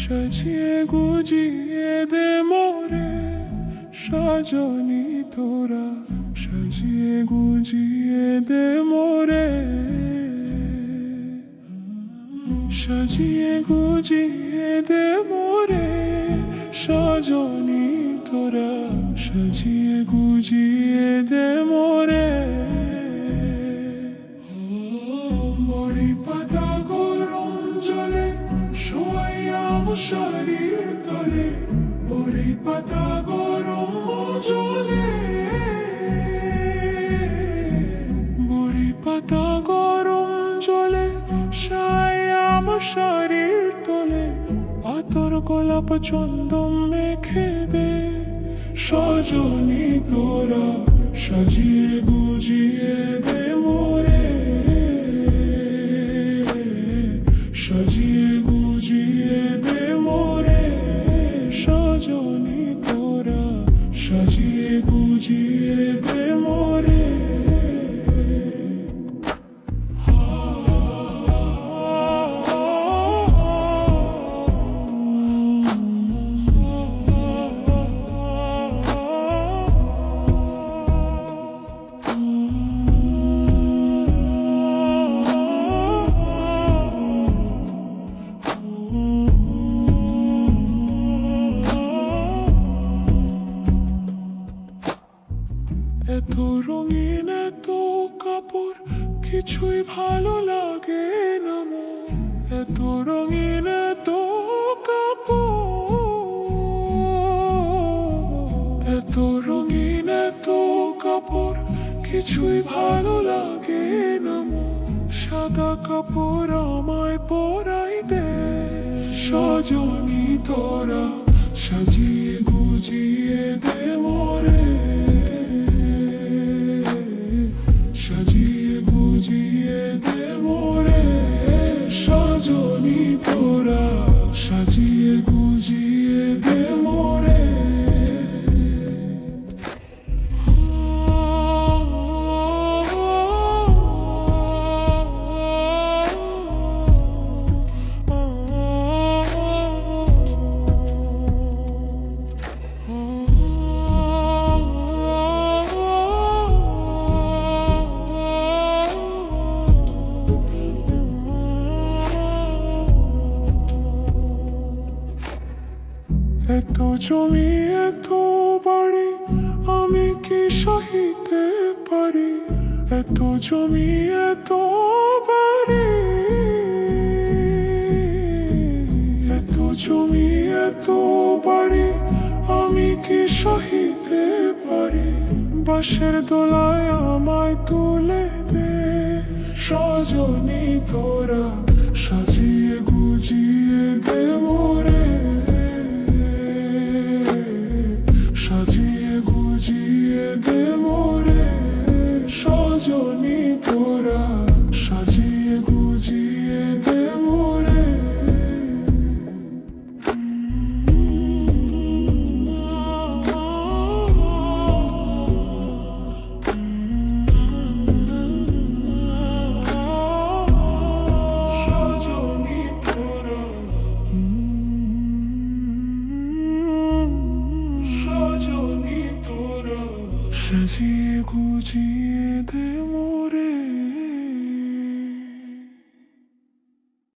সাজিয়ে গুজিয়ে দে মোরে সজনী তোরা, সাজিয়ে গুজিয়ে দে মোরে, সাজিয়ে গুজিয়ে দে মোরে সজনী তোরা, সাজিয়ে গুজিয়ে দে মোরে। বড়ি পাতা গরম জলে শোয়াইয়া মশারির তলে, বড়ি পাতা গরম জলে, বড়ি পাতা গরম জলে শোয়াইয়া মশারির তলে, আতর গোলাপ চন্দন মেখে দে সজনী তোরা, সাজিয়ে গুজিয়ে দে মোরে, সাজিয়ে গুজিয়ে দে মোরে সজনী তোরা, সাজিয়ে গুজিয়ে দে মোরে। এত রঙিন এত কাপড় কিছুই ভালো লাগে না মোর, এত রঙিন এত কাপড়, এত রঙিন এত কাপড় কিছুই ভালো লাগে না মোর, সাদা কাপড় আমায় পরাই দে সজনী তোরা, সাজিয়ে গুজিয়ে দে মোরে, সাজিয়ে গুজিয়ে দে মোরে সজনী তোরা, সাজিয়ে গুজিয়ে দে মোরে। এত জমি এত বাড়ি আমি কি সহিতে পারি, এত জমি এত বাড়ি, এত জমি এত বাড়ি আমি কি সহিতে পারি, বাঁশের দোলায় আমায় তুলে দে সজনী তোরা, সাজিয়ে গুজিয়ে দে মোরে, সাজিয়ে গুজিয়ে দে মোরে সজনী তোরা, সাজিয়ে গুজিয়ে দে মোরে। সজনী তোরা, সজনী তোরা, সাজিয়ে গুজিয়ে দে মোরে।